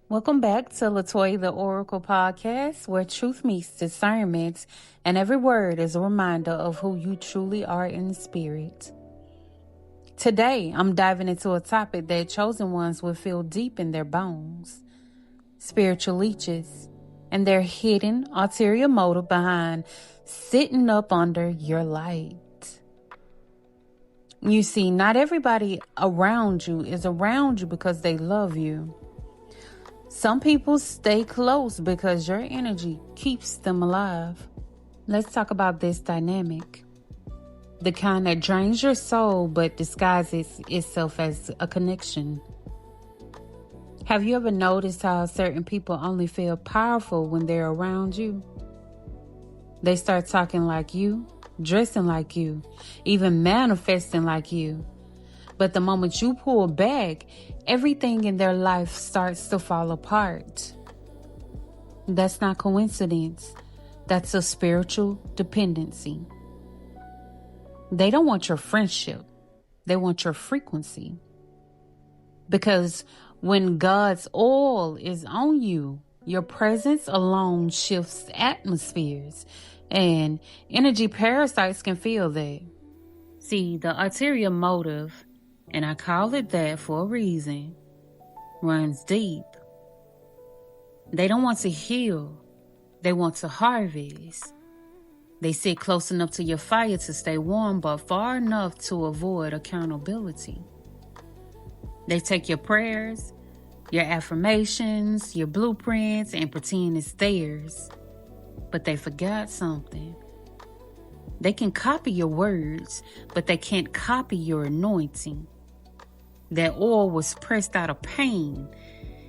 Welcome back to LaToya The Oracle Podcast, where truth meets discernment, and every word is a reminder of who you truly are in spirit. Today, I'm diving into a topic that chosen ones will feel deep in their bones: spiritual leeches, and their hidden ulterior motive behind sitting up under your light. You see, not everybody around you is around you because they love you. Some people stay close because your energy keeps them alive. Let's talk about this dynamic. The kind that drains your soul but disguises itself as a connection. Have you ever noticed how certain people only feel powerful when they're around you? They start talking like you, dressing like you, even manifesting like you. But the moment you pull back, everything in their life starts to fall apart. That's not coincidence. That's a spiritual dependency. They don't want your friendship. They want your frequency. Because when God's oil is on you, your presence alone shifts atmospheres, and energy parasites can feel that. See, the ulterior motive, and I call it that for a reason, runs deep. They don't want to heal. They want to harvest. They sit close enough to your fire to stay warm, but far enough to avoid accountability. They take your prayers, your affirmations, your blueprints, and pretend it's theirs. But they forgot something. They can copy your words, but they can't copy your anointing. That oil was pressed out of pain.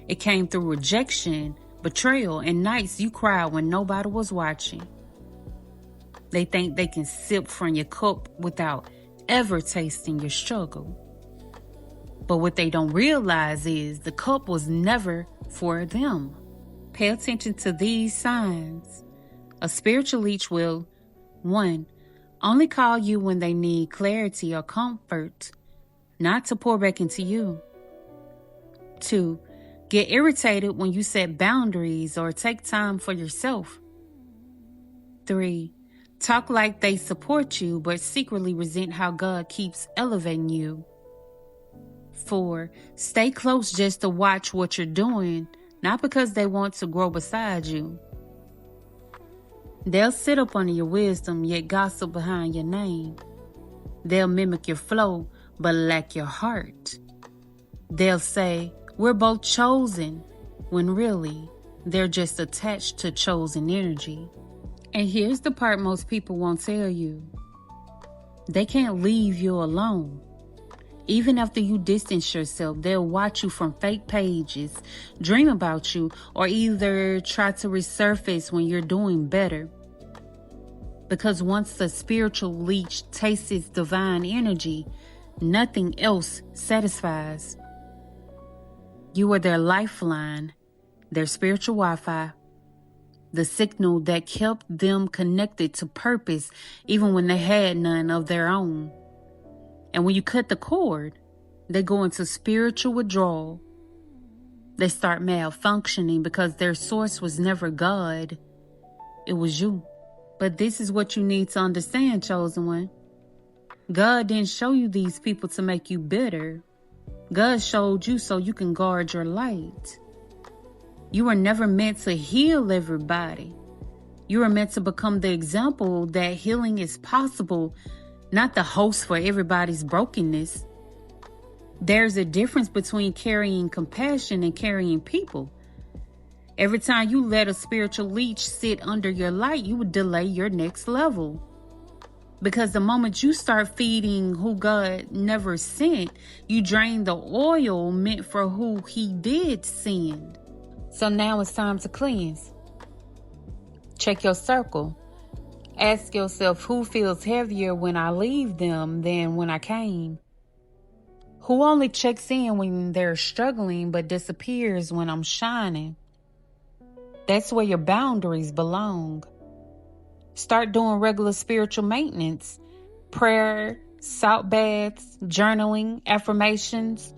It came through rejection, betrayal, and nights you cried when nobody was watching. They think they can sip from your cup without ever tasting your struggle. But what they don't realize is the cup was never for them. Pay attention to these signs. A spiritual leech will, 1, only call you when they need clarity or comfort, not to pour back into you. 2, get irritated when you set boundaries or take time for yourself. 3, talk like they support you but secretly resent how God keeps elevating you. 4, stay close just to watch what you're doing, not because they want to grow beside you. They'll sit up under your wisdom, yet gossip behind your name. They'll mimic your flow, but lack your heart. They'll say, we're both chosen, when really, they're just attached to chosen energy. And here's the part most people won't tell you. They can't leave you alone. Even after you distance yourself, they'll watch you from fake pages, dream about you, or either try to resurface when you're doing better. Because once the spiritual leech tastes its divine energy, nothing else satisfies. You are their lifeline, their spiritual Wi-Fi, the signal that kept them connected to purpose even when they had none of their own. And when you cut the cord, they go into spiritual withdrawal. They start malfunctioning because their source was never God. It was you. But this is what you need to understand, chosen one. God didn't show you these people to make you bitter. God showed you so you can guard your light. You were never meant to heal everybody. You were meant to become the example that healing is possible, not the host for everybody's brokenness. There's a difference between carrying compassion and carrying people. Every time you let a spiritual leech sit under your light, you would delay your next level. Because the moment you start feeding who God never sent, you drain the oil meant for who He did send. So now it's time to cleanse. Check your circle. Ask yourself, who feels heavier when I leave them than when I came? Who only checks in when they're struggling but disappears when I'm shining? That's where your boundaries belong. Start doing regular spiritual maintenance. Prayer, salt baths, journaling, affirmations.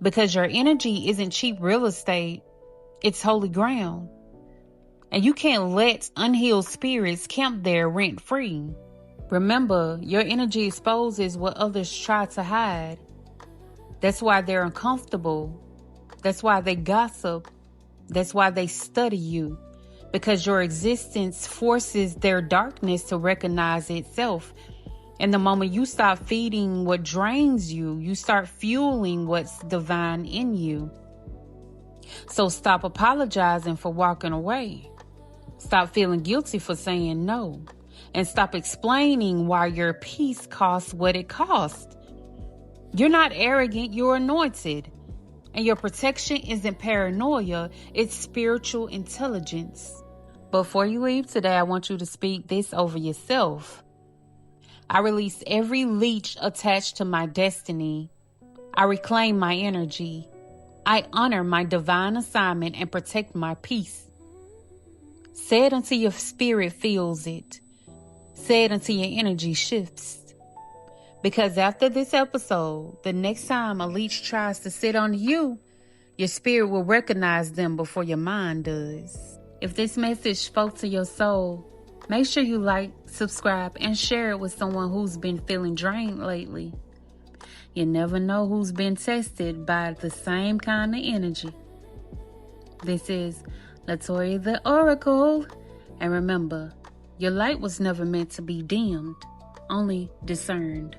because your energy isn't cheap real estate. It's holy ground. And you can't let unhealed spirits camp there rent-free. Remember, your energy exposes what others try to hide. That's why they're uncomfortable. That's why they gossip. That's why they study you. Because your existence forces their darkness to recognize itself. And the moment you stop feeding what drains you, you start fueling what's divine in you. So stop apologizing for walking away. Stop feeling guilty for saying no. And stop explaining why your peace costs what it costs. You're not arrogant, you're anointed. And your protection isn't paranoia, it's spiritual intelligence. Before you leave today, I want you to speak this over yourself. I release every leech attached to my destiny. I reclaim my energy. I honor my divine assignment and protect my peace. Say it until your spirit feels it. Say it until your energy shifts. Because after this episode, the next time a leech tries to sit on you, your spirit will recognize them before your mind does. If this message spoke to your soul, make sure you like, subscribe, and share it with someone who's been feeling drained lately. You never know who's been tested by the same kind of energy. This is LaToya The Oracle. And remember, your light was never meant to be dimmed, only discerned.